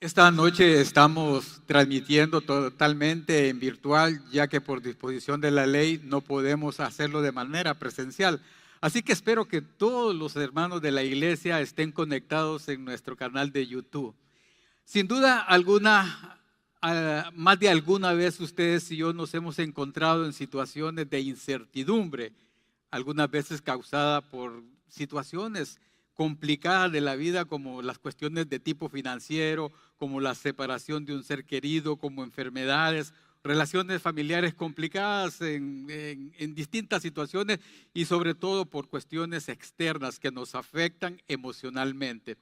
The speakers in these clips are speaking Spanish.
Esta noche estamos transmitiendo totalmente en virtual, ya que por disposición de la ley no podemos hacerlo de manera presencial. Así que espero que todos los hermanos de la iglesia estén conectados en nuestro canal de YouTube. Sin duda alguna, más de alguna vez ustedes y yo nos hemos encontrado en situaciones de incertidumbre, algunas veces causada por situaciones complicadas de la vida, como las cuestiones de tipo financiero, como la separación de un ser querido, como enfermedades, relaciones familiares complicadas en distintas situaciones y sobre todo por cuestiones externas que nos afectan emocionalmente.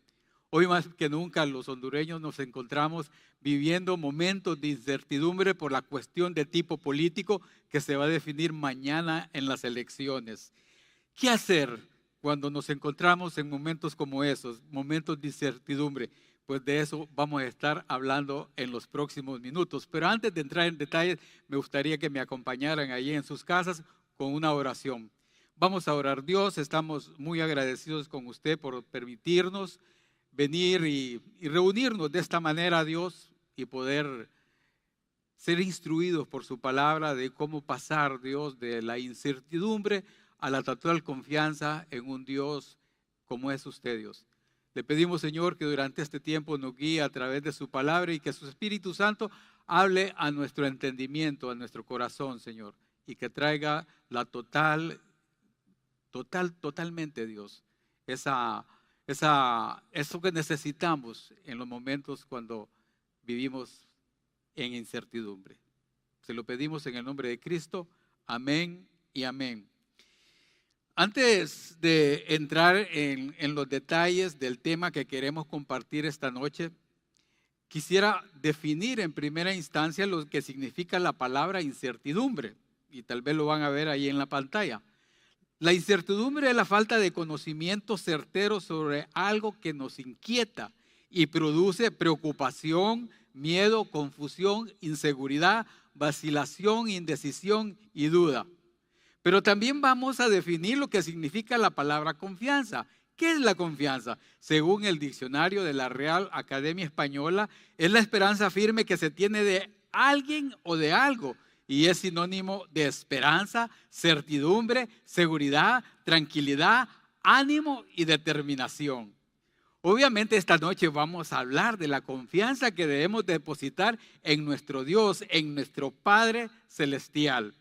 Hoy más que nunca los hondureños nos encontramos viviendo momentos de incertidumbre por la cuestión de tipo político que se va a definir mañana en las elecciones. ¿Qué hacer cuando nos encontramos en momentos como esos, momentos de incertidumbre? Pues de eso vamos a estar hablando en los próximos minutos. Pero antes de entrar en detalles, me gustaría que me acompañaran allí en sus casas con una oración. Vamos a orar. Dios, estamos muy agradecidos con usted por permitirnos venir y reunirnos de esta manera, Dios, y poder ser instruidos por su palabra de cómo pasar, Dios, de la incertidumbre a la total confianza en un Dios como es usted, Dios. Le pedimos, Señor, que durante este tiempo nos guíe a través de su palabra y que su Espíritu Santo hable a nuestro entendimiento, a nuestro corazón, Señor, y que traiga la totalmente, Dios, eso que necesitamos en los momentos cuando vivimos en incertidumbre. Se lo pedimos en el nombre de Cristo. Amén y amén. Antes de entrar en los detalles del tema que queremos compartir esta noche, quisiera definir en primera instancia lo que significa la palabra incertidumbre, y tal vez lo van a ver ahí en la pantalla. La incertidumbre es la falta de conocimiento certero sobre algo que nos inquieta y produce preocupación, miedo, confusión, inseguridad, vacilación, indecisión y duda. Pero también vamos a definir lo que significa la palabra confianza. ¿Qué es la confianza? Según el diccionario de la Real Academia Española, es la esperanza firme que se tiene de alguien o de algo y es sinónimo de esperanza, certidumbre, seguridad, tranquilidad, ánimo y determinación. Obviamente esta noche vamos a hablar de la confianza que debemos depositar en nuestro Dios, en nuestro Padre Celestial.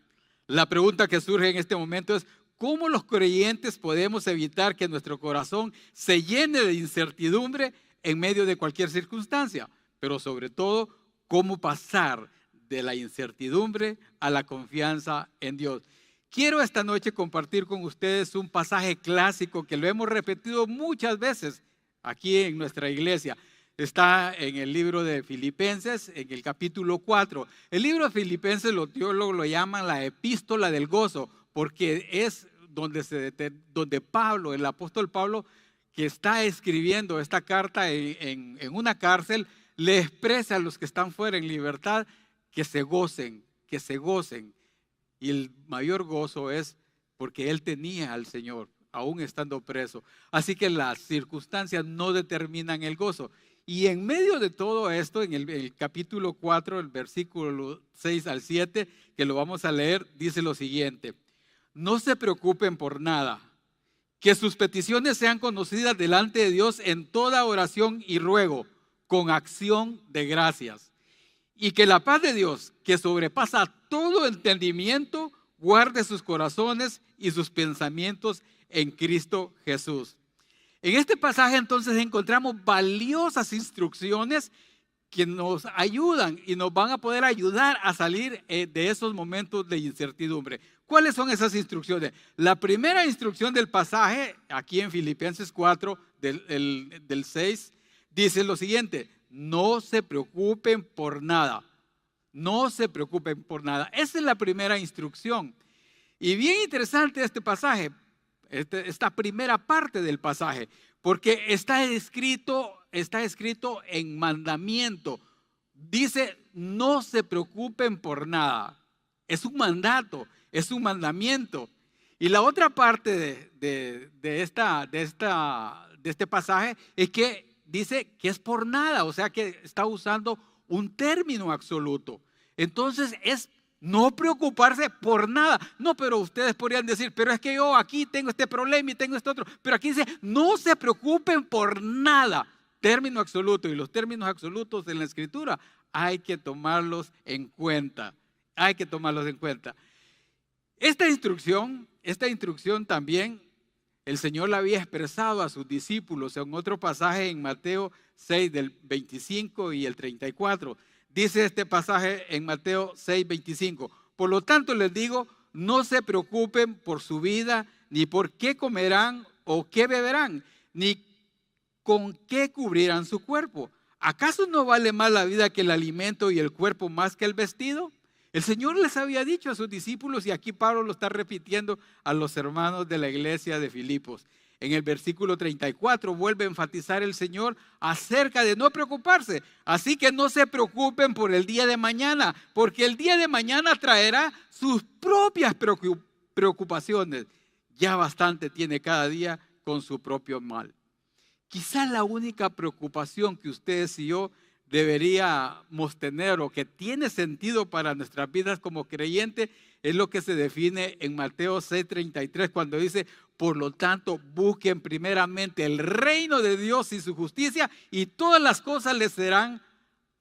La pregunta que surge en este momento es, ¿cómo los creyentes podemos evitar que nuestro corazón se llene de incertidumbre en medio de cualquier circunstancia? Pero sobre todo, ¿cómo pasar de la incertidumbre a la confianza en Dios? Quiero esta noche compartir con ustedes un pasaje clásico que lo hemos repetido muchas veces aquí en nuestra iglesia. Está en el libro de Filipenses, en el capítulo 4. El libro de Filipenses los teólogos lo llaman la epístola del gozo, porque es donde Pablo, el apóstol Pablo, que está escribiendo esta carta en una cárcel, le expresa a los que están fuera en libertad que se gocen, que se gocen. Y el mayor gozo es porque él tenía al Señor, aún estando preso. Así que las circunstancias no determinan el gozo. Y en medio de todo esto, en el capítulo 4, el versículo 6 al 7, que lo vamos a leer, dice lo siguiente: no se preocupen por nada, que sus peticiones sean conocidas delante de Dios en toda oración y ruego, con acción de gracias. Y que la paz de Dios, que sobrepasa todo entendimiento, guarde sus corazones y sus pensamientos en Cristo Jesús. En este pasaje entonces encontramos valiosas instrucciones que nos ayudan y nos van a poder ayudar a salir de esos momentos de incertidumbre. ¿Cuáles son esas instrucciones? La primera instrucción del pasaje, aquí en Filipenses 4, del 6, dice lo siguiente: no se preocupen por nada. No se preocupen por nada. Esa es la primera instrucción. Y bien interesante este pasaje, esta primera parte del pasaje, porque está escrito en mandamiento. Dice, no se preocupen por nada. Es un mandato, es un mandamiento. Y la otra parte de este pasaje es que dice que es por nada, o sea que está usando un término absoluto. Entonces es no preocuparse por nada. No, pero ustedes podrían decir, pero es que yo aquí tengo este problema y tengo este otro. Pero aquí dice, no se preocupen por nada. Término absoluto, y los términos absolutos en la Escritura hay que tomarlos en cuenta. Hay que tomarlos en cuenta. Esta instrucción también el Señor la había expresado a sus discípulos en otro pasaje en Mateo 6 del 25 y el 34. Dice este pasaje en Mateo 6, 25. Por lo tanto les digo, no se preocupen por su vida, ni por qué comerán o qué beberán, ni con qué cubrirán su cuerpo. ¿Acaso no vale más la vida que el alimento y el cuerpo más que el vestido? El Señor les había dicho a sus discípulos, y aquí Pablo lo está repitiendo a los hermanos de la iglesia de Filipos. En el versículo 34 vuelve a enfatizar el Señor acerca de no preocuparse. Así que no se preocupen por el día de mañana, porque el día de mañana traerá sus propias preocupaciones. Ya bastante tiene cada día con su propio mal. Quizás la única preocupación que ustedes y yo deberíamos tener o que tiene sentido para nuestras vidas como creyentes es lo que se define en Mateo 6:33 cuando dice, por lo tanto busquen primeramente el reino de Dios y su justicia y todas las cosas les serán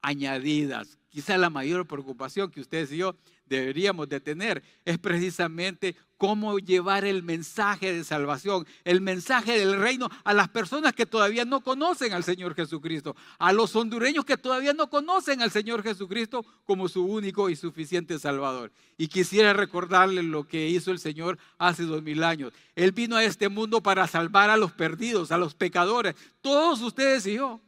añadidas. Quizá la mayor preocupación que ustedes y yo deberíamos de tener es precisamente cómo llevar el mensaje de salvación, el mensaje del reino a las personas que todavía no conocen al Señor Jesucristo, a los hondureños que todavía no conocen al Señor Jesucristo como su único y suficiente Salvador. Y quisiera recordarles lo que hizo el Señor hace 2000 años. Él vino a este mundo para salvar a los perdidos, a los pecadores, todos ustedes y yo.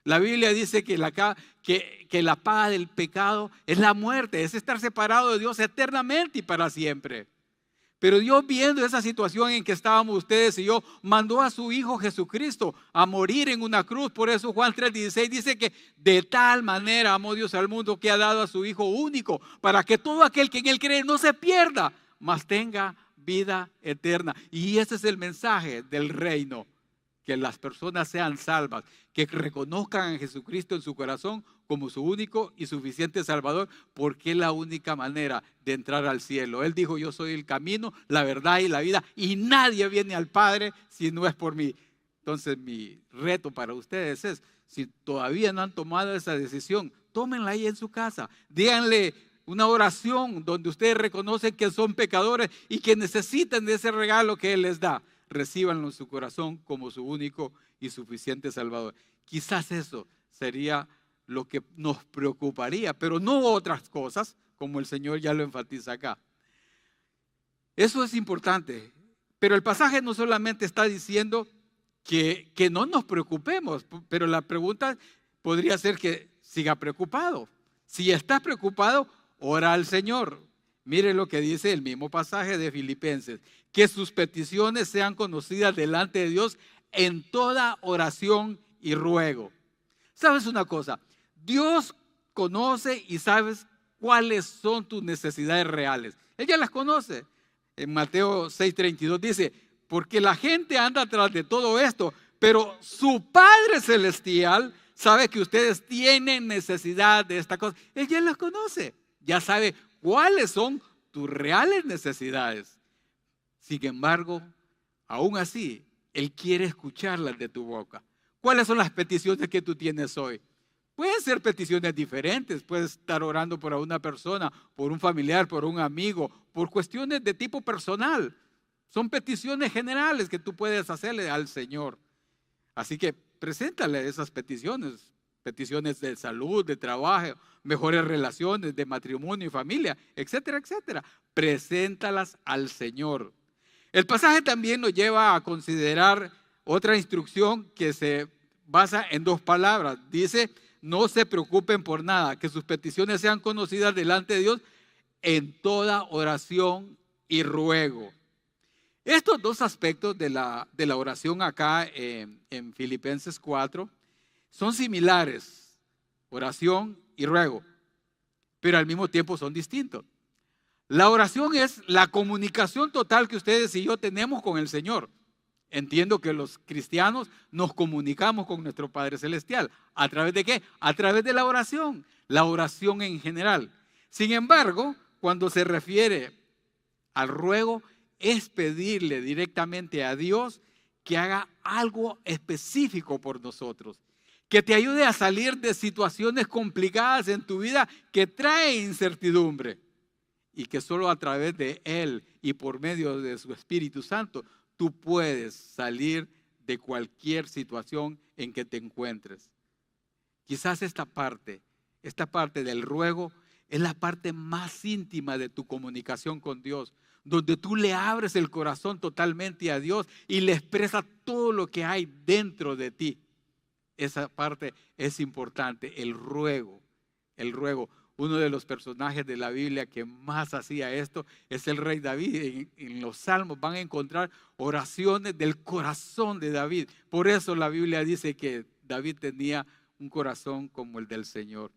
La Biblia dice que la paga del pecado es la muerte, es estar separado de Dios eternamente y para siempre. Pero Dios, viendo esa situación en que estábamos ustedes y yo, mandó a su Hijo Jesucristo a morir en una cruz. Por eso Juan 3:16 dice que de tal manera amó Dios al mundo que ha dado a su Hijo único, para que todo aquel que en Él cree no se pierda, mas tenga vida eterna. Y ese es el mensaje del reino. Que las personas sean salvas, que reconozcan a Jesucristo en su corazón como su único y suficiente Salvador, porque es la única manera de entrar al cielo. Él dijo, yo soy el camino, la verdad y la vida, y nadie viene al Padre si no es por mí. Entonces mi reto para ustedes es, si todavía no han tomado esa decisión, tómenla ahí en su casa, díganle una oración donde ustedes reconocen que son pecadores y que necesitan de ese regalo que Él les da. Recíbanlo en su corazón como su único y suficiente Salvador. Quizás eso sería lo que nos preocuparía, pero no otras cosas, como el Señor ya lo enfatiza acá. Eso es importante, pero el pasaje no solamente está diciendo que no nos preocupemos, pero la pregunta podría ser que siga preocupado. Si estás preocupado, ora al Señor. Mire lo que dice el mismo pasaje de Filipenses, que sus peticiones sean conocidas delante de Dios en toda oración y ruego. ¿Sabes una cosa? Dios conoce y sabes cuáles son tus necesidades reales. Él ya las conoce. En Mateo 6:32 dice, porque la gente anda atrás de todo esto, pero su Padre Celestial sabe que ustedes tienen necesidad de esta cosa. Él ya las conoce, ya sabe cuáles son tus reales necesidades. Sin embargo, aún así, Él quiere escucharlas de tu boca. ¿Cuáles son las peticiones que tú tienes hoy? Pueden ser peticiones diferentes. Puedes estar orando por una persona, por un familiar, por un amigo, por cuestiones de tipo personal. Son peticiones generales que tú puedes hacerle al Señor. Así que preséntale esas peticiones. Peticiones de salud, de trabajo, mejores relaciones, de matrimonio y familia, etcétera, etcétera. Preséntalas al Señor. El pasaje también nos lleva a considerar otra instrucción que se basa en dos palabras. Dice, no se preocupen por nada, que sus peticiones sean conocidas delante de Dios en toda oración y ruego. Estos dos aspectos de la oración acá en Filipenses 4 son similares, oración y ruego, pero al mismo tiempo son distintos. La oración es la comunicación total que ustedes y yo tenemos con el Señor. Entiendo que los cristianos nos comunicamos con nuestro Padre Celestial. ¿A través de qué? A través de la oración en general. Sin embargo, cuando se refiere al ruego, es pedirle directamente a Dios que haga algo específico por nosotros, que te ayude a salir de situaciones complicadas en tu vida que trae incertidumbre y que solo a través de Él y por medio de su Espíritu Santo tú puedes salir de cualquier situación en que te encuentres. Quizás esta parte del ruego es la parte más íntima de tu comunicación con Dios, donde tú le abres el corazón totalmente a Dios y le expresas todo lo que hay dentro de ti. Esa parte es importante, el ruego. Uno de los personajes de la Biblia que más hacía esto es el rey David. En los Salmos van a encontrar oraciones del corazón de David. Por eso la Biblia dice que David tenía un corazón como el del Señor.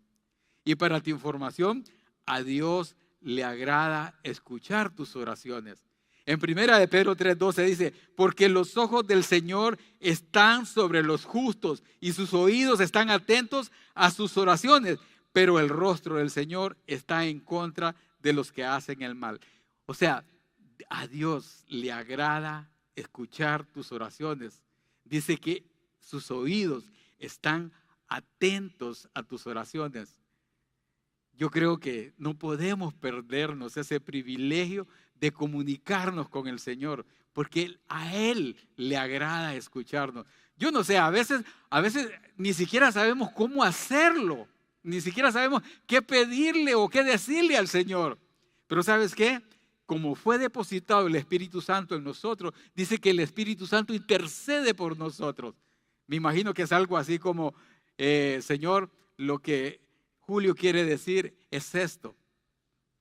Y para tu información, a Dios le agrada escuchar tus oraciones. En 1 de Pedro 3:12 dice, porque los ojos del Señor están sobre los justos y sus oídos están atentos a sus oraciones, pero el rostro del Señor está en contra de los que hacen el mal. O sea, a Dios le agrada escuchar tus oraciones. Dice que sus oídos están atentos a tus oraciones. Yo creo que no podemos perdernos ese privilegio de comunicarnos con el Señor, porque a Él le agrada escucharnos. Yo no sé, a veces ni siquiera sabemos cómo hacerlo, ni siquiera sabemos qué pedirle o qué decirle al Señor. Pero ¿sabes qué? Como fue depositado el Espíritu Santo en nosotros, dice que el Espíritu Santo intercede por nosotros. Me imagino que es algo así como, Señor, lo que Julio quiere decir es esto.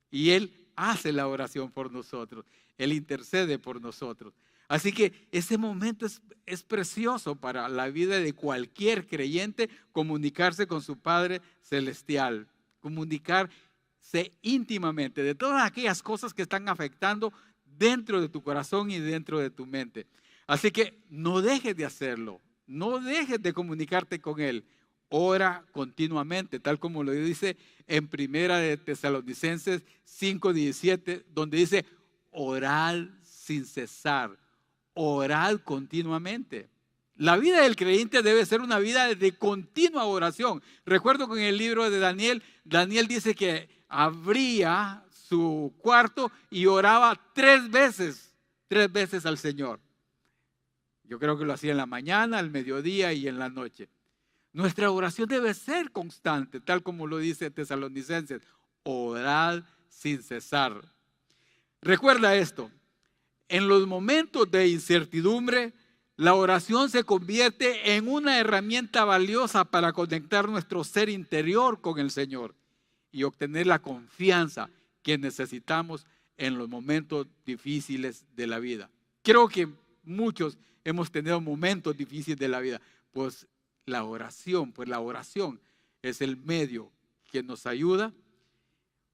Y Él hace la oración por nosotros. Él intercede por nosotros. Así que ese momento es precioso para la vida de cualquier creyente, comunicarse con su Padre Celestial. Comunicarse íntimamente de todas aquellas cosas que están afectando dentro de tu corazón y dentro de tu mente. Así que no dejes de hacerlo. No dejes de comunicarte con Él. Ora continuamente, tal como lo dice en 1 de Tesalonicenses 5:17, donde dice, orad sin cesar, orad continuamente. La vida del creyente debe ser una vida de continua oración. Recuerdo que en el libro de Daniel dice que abría su cuarto y oraba 3 veces al Señor. Yo creo que lo hacía en la mañana, al mediodía y en la noche. Nuestra oración debe ser constante, tal como lo dice Tesalonicenses, orad sin cesar. Recuerda esto, en los momentos de incertidumbre, la oración se convierte en una herramienta valiosa para conectar nuestro ser interior con el Señor y obtener la confianza que necesitamos en los momentos difíciles de la vida. Creo que muchos hemos tenido momentos difíciles de la vida, pues la oración es el medio que nos ayuda,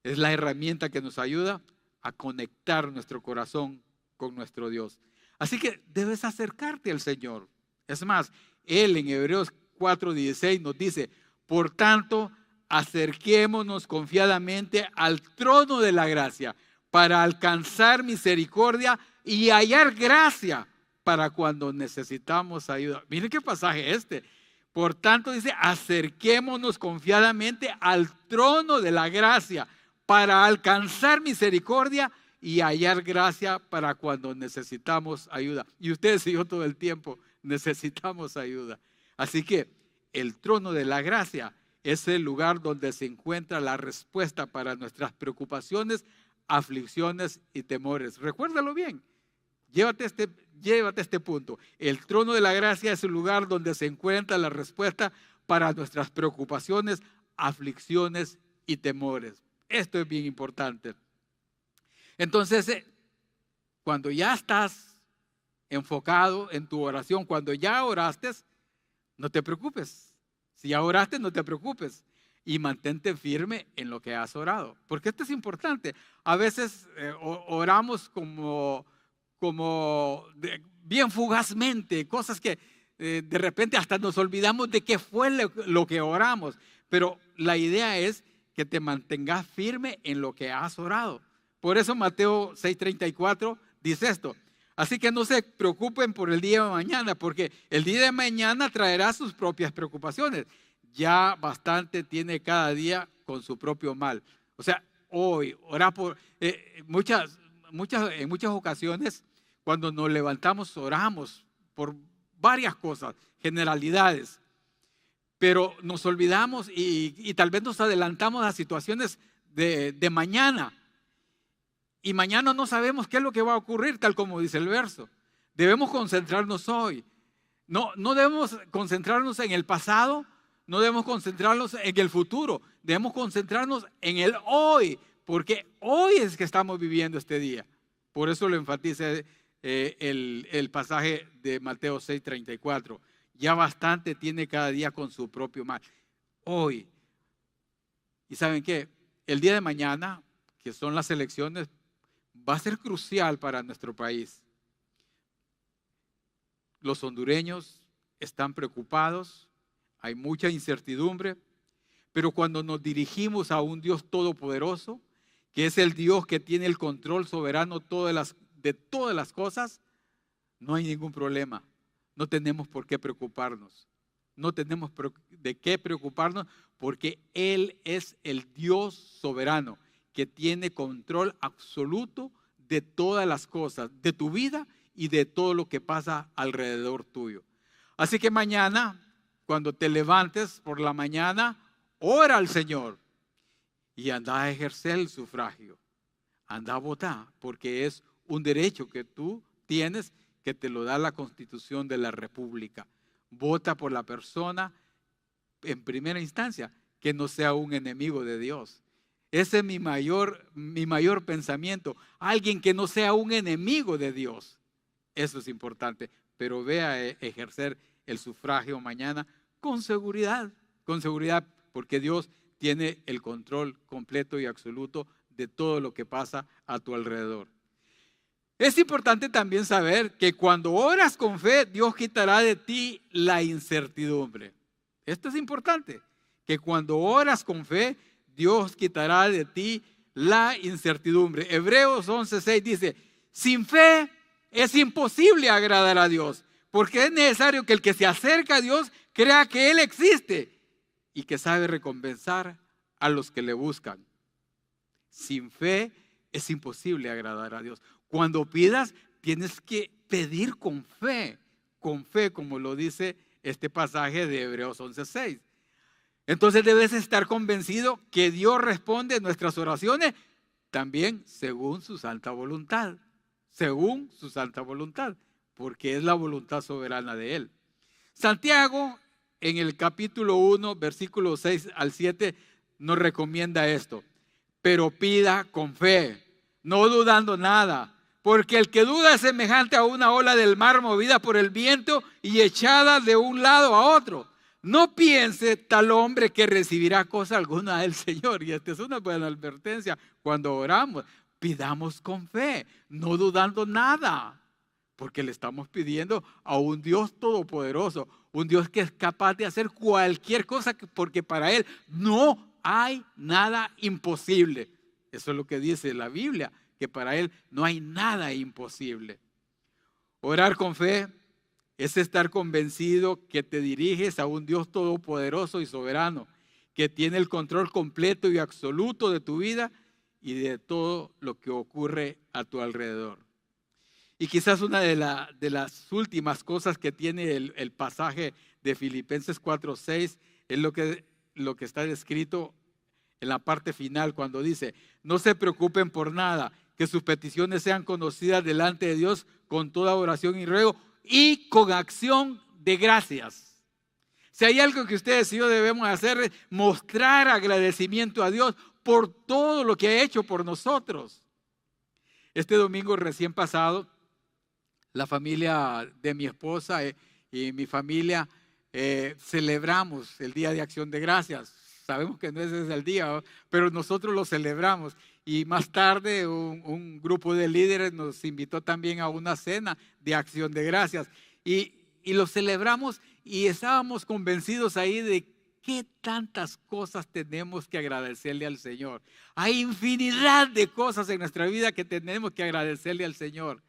es la herramienta que nos ayuda a conectar nuestro corazón con nuestro Dios. Así que debes acercarte al Señor. Es más, Él en Hebreos 4:16 nos dice, por tanto, acerquémonos confiadamente al trono de la gracia para alcanzar misericordia y hallar gracia para cuando necesitamos ayuda. Miren qué pasaje este. Por tanto, dice, acerquémonos confiadamente al trono de la gracia para alcanzar misericordia y hallar gracia para cuando necesitamos ayuda. Y ustedes y yo todo el tiempo necesitamos ayuda. Así que el trono de la gracia es el lugar donde se encuentra la respuesta para nuestras preocupaciones, aflicciones y temores. Recuérdalo bien. Llévate este punto. El trono de la gracia es el lugar donde se encuentra la respuesta para nuestras preocupaciones, aflicciones y temores. Esto es bien importante. Entonces, cuando ya estás enfocado en tu oración, cuando ya oraste, no te preocupes. Si ya oraste, no te preocupes. Y mantente firme en lo que has orado. Porque esto es importante. A veces oramos como bien fugazmente, cosas que de repente hasta nos olvidamos de qué fue lo que oramos. Pero la idea es que te mantengas firme en lo que has orado. Por eso Mateo 6:34 dice esto: así que no se preocupen por el día de mañana, porque el día de mañana traerá sus propias preocupaciones. Ya bastante tiene cada día con su propio mal. O sea, hoy, orar por en muchas ocasiones, cuando nos levantamos, oramos por varias cosas, generalidades, pero nos olvidamos y tal vez nos adelantamos a situaciones de mañana. Y mañana no sabemos qué es lo que va a ocurrir, tal como dice el verso. Debemos concentrarnos hoy. No debemos concentrarnos en el pasado, no debemos concentrarnos en el futuro. Debemos concentrarnos en el hoy, porque hoy es que estamos viviendo este día. Por eso lo enfatiza el pasaje de Mateo 6:34. Ya bastante tiene cada día con su propio mal. Hoy. ¿Y saben qué? El día de mañana, que son las elecciones, va a ser crucial para nuestro país. Los hondureños están preocupados, hay mucha incertidumbre, pero cuando nos dirigimos a un Dios todopoderoso, que es el Dios que tiene el control soberano de todas las cosas, no hay ningún problema. No tenemos por qué preocuparnos. No tenemos de qué preocuparnos, porque Él es el Dios soberano que tiene control absoluto de todas las cosas, de tu vida y de todo lo que pasa alrededor tuyo. Así que mañana, cuando te levantes por la mañana, ora al Señor y anda a ejercer el sufragio. Anda a votar, porque es un derecho que tú tienes, que te lo da la Constitución de la República. Vota por la persona, en primera instancia, que no sea un enemigo de Dios. Ese es mi mayor pensamiento. Alguien que no sea un enemigo de Dios. Eso es importante. Pero ve a ejercer el sufragio mañana con seguridad, porque Dios tiene el control completo y absoluto de todo lo que pasa a tu alrededor. Es importante también saber que cuando oras con fe, Dios quitará de ti la incertidumbre. Esto es importante, que cuando oras con fe, Dios quitará de ti la incertidumbre. Hebreos 11:6 dice: sin fe es imposible agradar a Dios, porque es necesario que el que se acerca a Dios crea que Él existe y que sabe recompensar a los que le buscan. Sin fe es imposible agradar a Dios. Cuando pidas, tienes que pedir con fe, como lo dice este pasaje de Hebreos 11:6. Entonces debes estar convencido que Dios responde nuestras oraciones también según su santa voluntad, porque es la voluntad soberana de Él. Santiago, en el capítulo 1, versículos 6 al 7, nos recomienda esto: pero pida con fe, no dudando nada, porque el que duda es semejante a una ola del mar movida por el viento y echada de un lado a otro. No piense tal hombre que recibirá cosa alguna del Señor. Y esta es una buena advertencia cuando oramos. Pidamos con fe, no dudando nada, porque le estamos pidiendo a un Dios todopoderoso, un Dios que es capaz de hacer cualquier cosa, porque para Él no hay nada imposible. Eso es lo que dice la Biblia, que para Él no hay nada imposible. Orar con fe es estar convencido que te diriges a un Dios todopoderoso y soberano, que tiene el control completo y absoluto de tu vida y de todo lo que ocurre a tu alrededor. Y quizás una de las últimas cosas que tiene el pasaje de Filipenses 4:6 es lo que está descrito en la parte final, cuando dice: no se preocupen por nada, que sus peticiones sean conocidas delante de Dios con toda oración y ruego y con acción de gracias. Si hay algo que ustedes y yo debemos hacer, es mostrar agradecimiento a Dios por todo lo que ha hecho por nosotros. Este domingo recién pasado, la familia de mi esposa y mi familia celebramos el Día de Acción de Gracias. sabemos que no ese es el día, ¿no? Pero nosotros lo celebramos. Y más tarde un grupo de líderes nos invitó también a una cena de acción de gracias. Y lo celebramos y estábamos convencidos ahí de qué tantas cosas tenemos que agradecerle al Señor. Hay infinidad de cosas en nuestra vida que tenemos que agradecerle al Señor.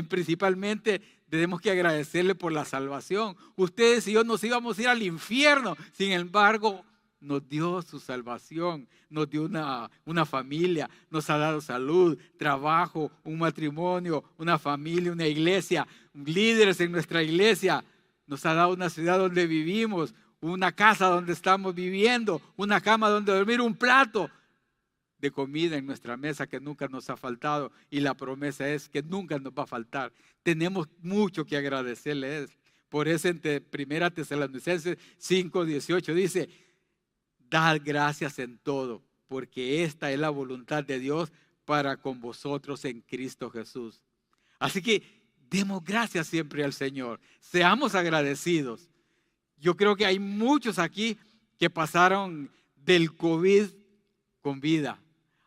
Principalmente tenemos que agradecerle por la salvación. Ustedes y yo nos íbamos a ir al infierno. Sin embargo, nos dio su salvación, nos dio una familia, nos ha dado salud, trabajo, un matrimonio, una familia, una iglesia, líderes en nuestra iglesia. Nos ha dado una ciudad donde vivimos, una casa donde estamos viviendo, una cama donde dormir, un plato de comida en nuestra mesa que nunca nos ha faltado, y la promesa es que nunca nos va a faltar. Tenemos mucho que agradecerle a Él. Por eso en 1 Tesalonicenses 5:18 dice: dad gracias en todo, porque esta es la voluntad de Dios para con vosotros en Cristo Jesús. Así que demos gracias siempre al Señor, seamos agradecidos. Yo creo que hay muchos aquí que pasaron del COVID con vida.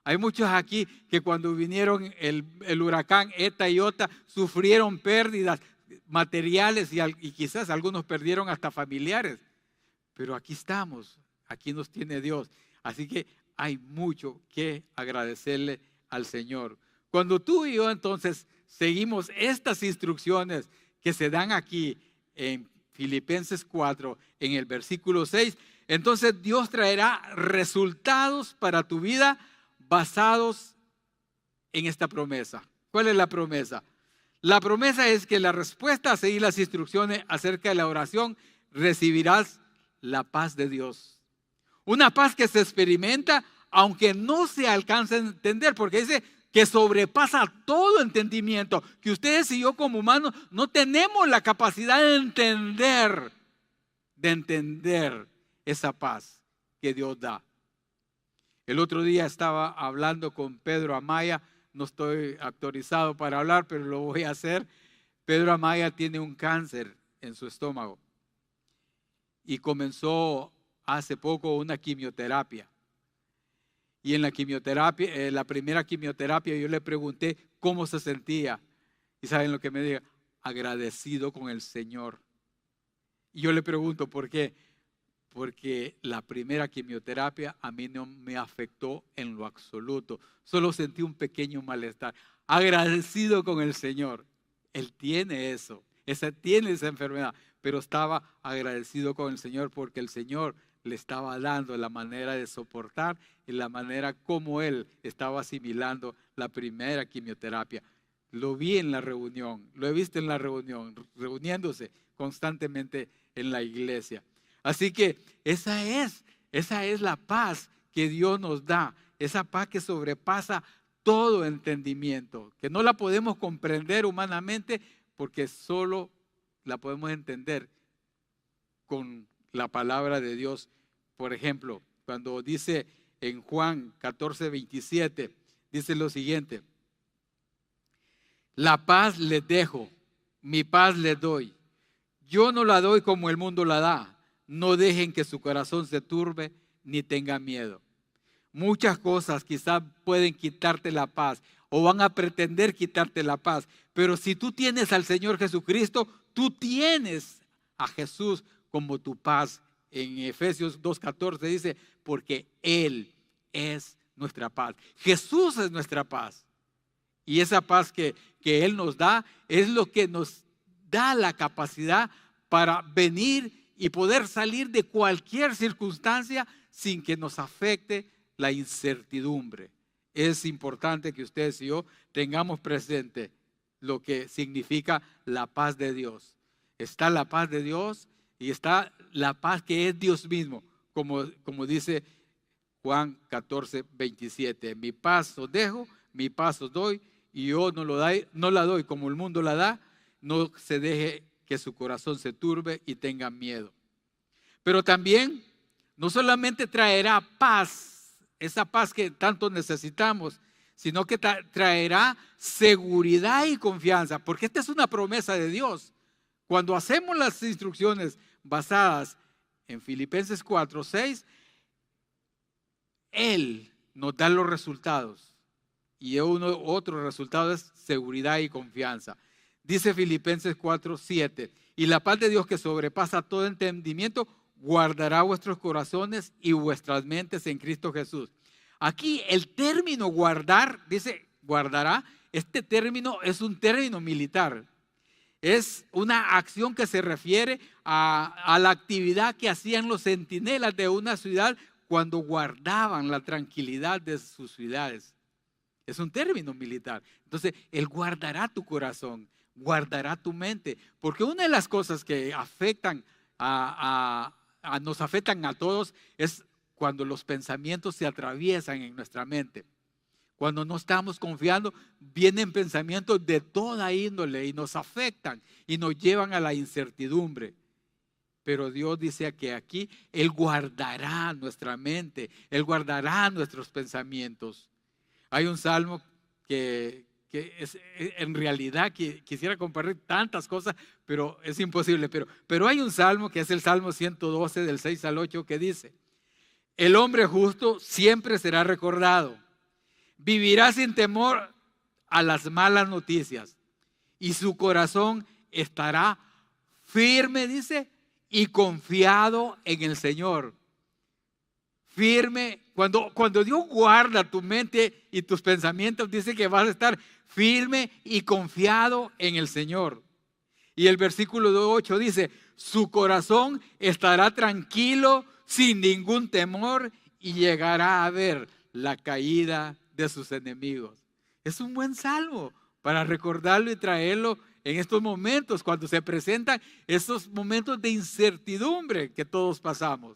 Hay muchos aquí que cuando vinieron el huracán Eta y Ota sufrieron pérdidas materiales y quizás algunos perdieron hasta familiares. Pero aquí estamos, aquí nos tiene Dios. Así que hay mucho que agradecerle al Señor. Cuando tú y yo entonces seguimos estas instrucciones que se dan aquí en Filipenses 4, en el versículo 6, entonces Dios traerá resultados para tu vida basados en esta promesa. ¿Cuál es la promesa? La promesa es que la respuesta a seguir las instrucciones acerca de la oración, recibirás la paz de Dios. Una paz que se experimenta aunque no se alcance a entender, porque dice que sobrepasa todo entendimiento, que ustedes y yo como humanos no tenemos la capacidad de entender esa paz que Dios da. El otro día estaba hablando con Pedro Amaya, no estoy autorizado para hablar, pero lo voy a hacer. Pedro Amaya tiene un cáncer en su estómago y comenzó hace poco una quimioterapia. Y en la quimioterapia, la primera quimioterapia, yo le pregunté cómo se sentía. Y ¿saben lo que me dijo? Agradecido con el Señor. Y yo le pregunto, ¿por qué? Porque la primera quimioterapia a mí no me afectó en lo absoluto. Solo sentí un pequeño malestar. Agradecido con el Señor. Él tiene eso. Tiene esa enfermedad. Pero estaba agradecido con el Señor porque el Señor le estaba dando la manera de soportar y la manera como él estaba asimilando la primera quimioterapia. Lo vi en la reunión, lo he visto en la reunión, reuniéndose constantemente en la iglesia. Así que esa es la paz que Dios nos da, esa paz que sobrepasa todo entendimiento, que no la podemos comprender humanamente porque solo la podemos entender con la palabra de Dios. Por ejemplo, cuando dice en Juan 14:27, dice lo siguiente: la paz les dejo, mi paz les doy. Yo no la doy como el mundo la da. No dejen que su corazón se turbe ni tenga miedo. Muchas cosas quizás pueden quitarte la paz o van a pretender quitarte la paz, pero si tú tienes al Señor Jesucristo, tú tienes a Jesús como tu paz. En Efesios 2:14 dice, porque Él es nuestra paz. Jesús es nuestra paz. Y esa paz que Él nos da es lo que nos da la capacidad para venir y poder salir de cualquier circunstancia sin que nos afecte la incertidumbre. Es importante que ustedes y yo tengamos presente lo que significa la paz de Dios. Está la paz de Dios y está la paz que es Dios mismo, como dice Juan 14:27. Mi paz os dejo, mi paz os doy, y yo no la doy como el mundo la da. No se deje que su corazón se turbe y tenga miedo. Pero también no solamente traerá paz, esa paz que tanto necesitamos, sino que traerá seguridad y confianza, porque esta es una promesa de Dios. Cuando hacemos las instrucciones basadas en Filipenses 4:6, Él nos da los resultados. Y otro resultado es seguridad y confianza. Dice Filipenses 4:7, y la paz de Dios que sobrepasa todo entendimiento guardará vuestros corazones y vuestras mentes en Cristo Jesús. Aquí el término guardar, dice guardará, este término es un término militar. Es una acción que se refiere a la actividad que hacían los centinelas de una ciudad cuando guardaban la tranquilidad de sus ciudades. Es un término militar. Entonces, Él guardará tu corazón, guardará tu mente. Porque una de las cosas que nos afectan a todos es cuando los pensamientos se atraviesan en nuestra mente. Cuando no estamos confiando, vienen pensamientos de toda índole y nos afectan y nos llevan a la incertidumbre. Pero Dios dice que aquí Él guardará nuestra mente, Él guardará nuestros pensamientos. Hay un salmo que es, en realidad quisiera compartir tantas cosas, pero es imposible. Pero hay un salmo que es el Salmo 112 del 6 al 8 que dice: el hombre justo siempre será recordado. Vivirá sin temor a las malas noticias y su corazón estará firme, dice, y confiado en el Señor. Firme, cuando Dios guarda tu mente y tus pensamientos, dice que vas a estar firme y confiado en el Señor. Y el versículo 8 dice: su corazón estará tranquilo, sin ningún temor, y llegará a ver la caída de sus enemigos. Es un buen salmo para recordarlo y traerlo en estos momentos, cuando se presentan estos momentos de incertidumbre que todos pasamos.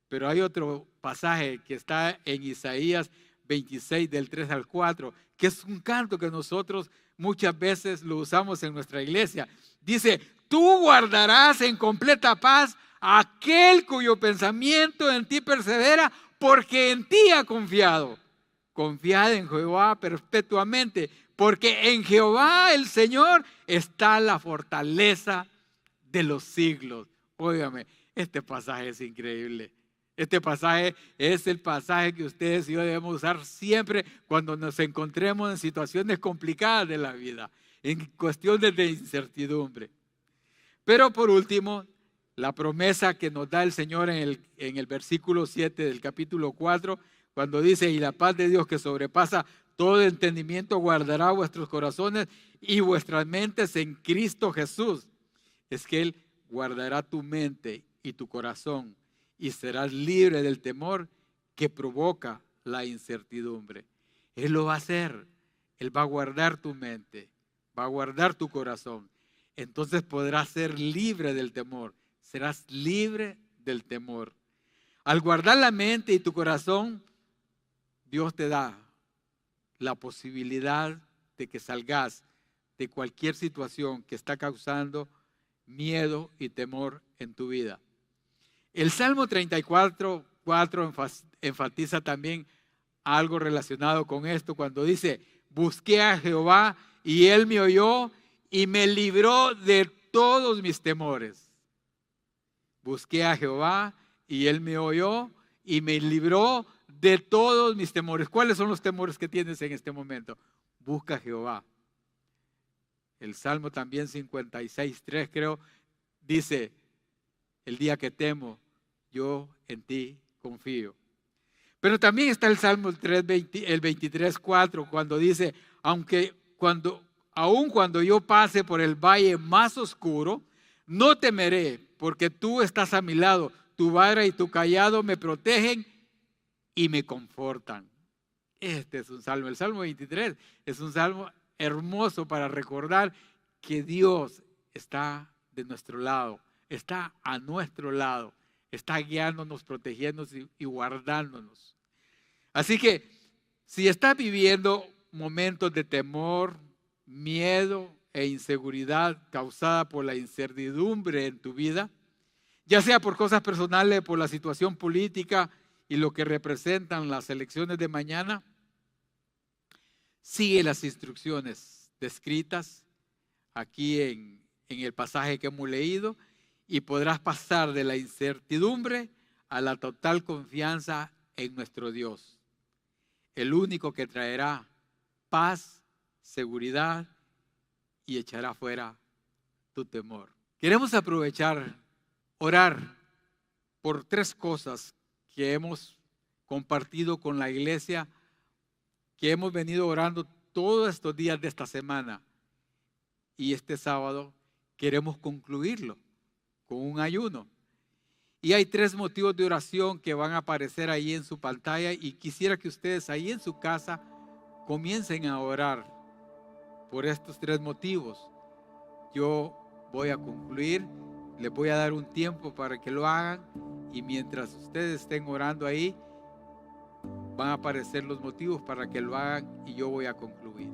Pero hay otro pasaje que está en Isaías 26 del 3 al 4, que es un canto que nosotros muchas veces lo usamos en nuestra iglesia. Dice: tú guardarás en completa paz a aquel cuyo pensamiento en ti persevera, porque en ti ha confiado. Confiad en Jehová perpetuamente, porque en Jehová el Señor está la fortaleza de los siglos. Óigame, este pasaje es increíble. Este pasaje es el pasaje que ustedes y yo debemos usar siempre cuando nos encontremos en situaciones complicadas de la vida, en cuestiones de incertidumbre. Pero por último, la promesa que nos da el Señor en el versículo 7 del capítulo 4, cuando dice: y la paz de Dios que sobrepasa todo entendimiento guardará vuestros corazones y vuestras mentes en Cristo Jesús. Es que Él guardará tu mente y tu corazón y serás libre del temor que provoca la incertidumbre. Él lo va a hacer. Él va a guardar tu mente, va a guardar tu corazón. Entonces podrás ser libre del temor. Serás libre del temor. Al guardar la mente y tu corazón, Dios te da la posibilidad de que salgas de cualquier situación que está causando miedo y temor en tu vida. El Salmo 34:4 enfatiza también algo relacionado con esto cuando dice: busqué a Jehová y Él me oyó y me libró de todos mis temores. Busqué a Jehová y Él me oyó y me libró de todos mis temores. ¿Cuáles son los temores que tienes en este momento? Busca a Jehová. El Salmo también 56:3 creo dice: el día que temo, yo en ti confío. Pero también está el Salmo el 23:4 cuando dice: aun cuando yo pase por el valle más oscuro, no temeré, porque tú estás a mi lado, tu vara y tu cayado me protegen y me confortan. Este es un salmo, el Salmo 23 es un salmo hermoso para recordar que Dios está de nuestro lado, está a nuestro lado, está guiándonos, protegiéndonos y guardándonos. Así que si estás viviendo momentos de temor, miedo e inseguridad causada por la incertidumbre en tu vida, ya sea por cosas personales, por la situación política y lo que representan las elecciones de mañana, sigue las instrucciones descritas aquí en el pasaje que hemos leído y podrás pasar de la incertidumbre a la total confianza en nuestro Dios, el único que traerá paz, seguridad y echará fuera tu temor. Queremos aprovechar, orar por 3 cosas que hemos compartido con la iglesia, que hemos venido orando todos estos días de esta semana. Y este sábado queremos concluirlo con un ayuno. Y hay 3 motivos de oración que van a aparecer ahí en su pantalla, y quisiera que ustedes ahí en su casa comiencen a orar por estos 3 motivos. Yo voy a concluir, les voy a dar un tiempo para que lo hagan, y mientras ustedes estén orando ahí, van a aparecer los motivos para que lo hagan y yo voy a concluir.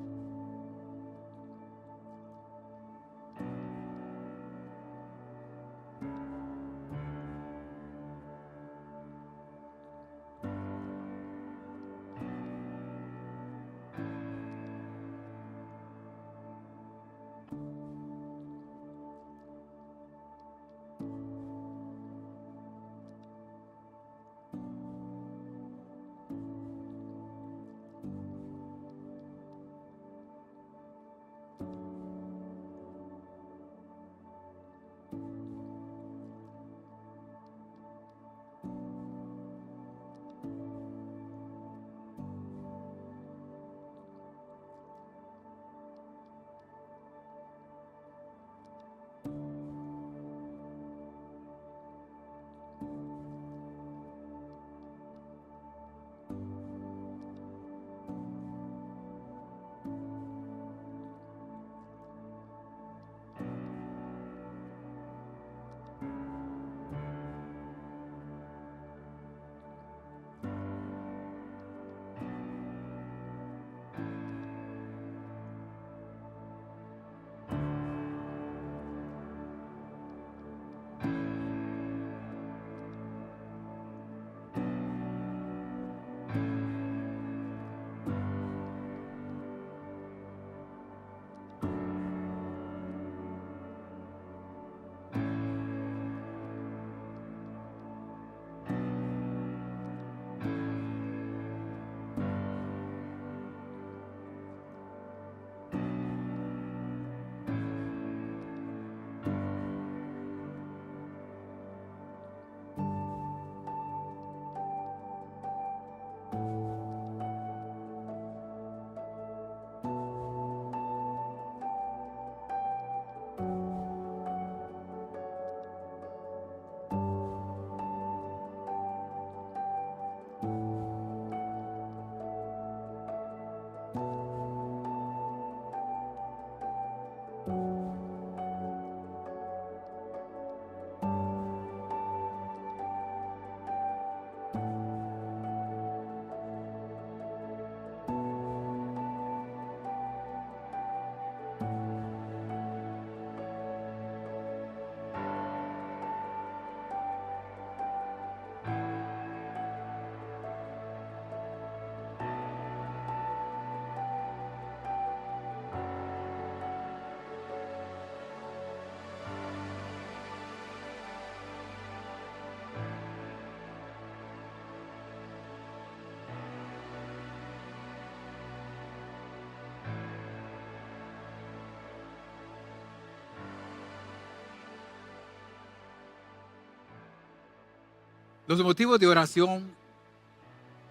Los motivos de oración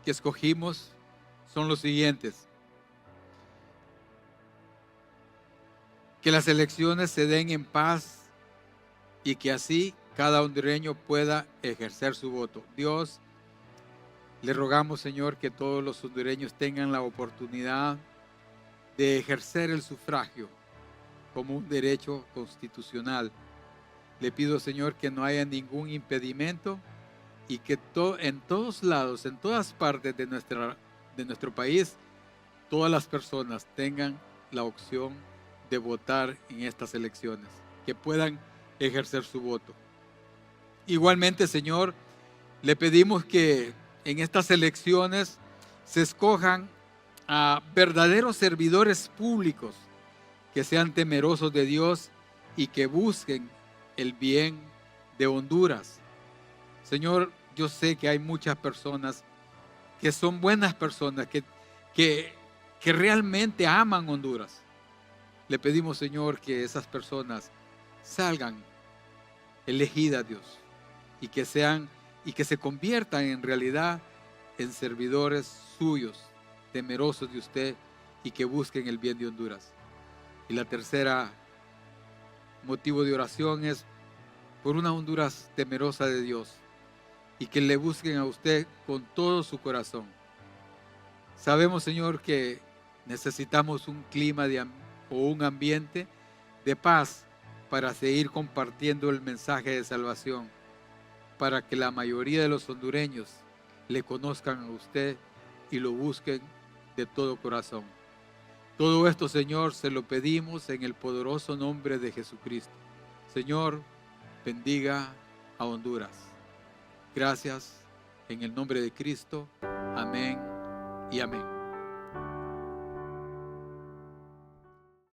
que escogimos son los siguientes: que las elecciones se den en paz y que así cada hondureño pueda ejercer su voto. Dios, le rogamos, Señor, que todos los hondureños tengan la oportunidad de ejercer el sufragio como un derecho constitucional. Le pido, Señor, que no haya ningún impedimento y que en todos lados, en todas partes de nuestro país, todas las personas tengan la opción de votar en estas elecciones, que puedan ejercer su voto. Igualmente, Señor, le pedimos que en estas elecciones se escojan a verdaderos servidores públicos que sean temerosos de Dios y que busquen el bien de Honduras. Señor, yo sé que hay muchas personas que son buenas personas, que realmente aman Honduras. Le pedimos, Señor, que esas personas salgan elegidas, Dios, y que se conviertan en realidad en servidores suyos, temerosos de usted, y que busquen el bien de Honduras. Y la tercera motivo de oración es por una Honduras temerosa de Dios, y que le busquen a usted con todo su corazón. Sabemos, Señor, que necesitamos un clima o un ambiente de paz para seguir compartiendo el mensaje de salvación, para que la mayoría de los hondureños le conozcan a usted y lo busquen de todo corazón. Todo esto, Señor, se lo pedimos en el poderoso nombre de Jesucristo. Señor, bendiga a Honduras. Gracias en el nombre de Cristo. Amén y amén.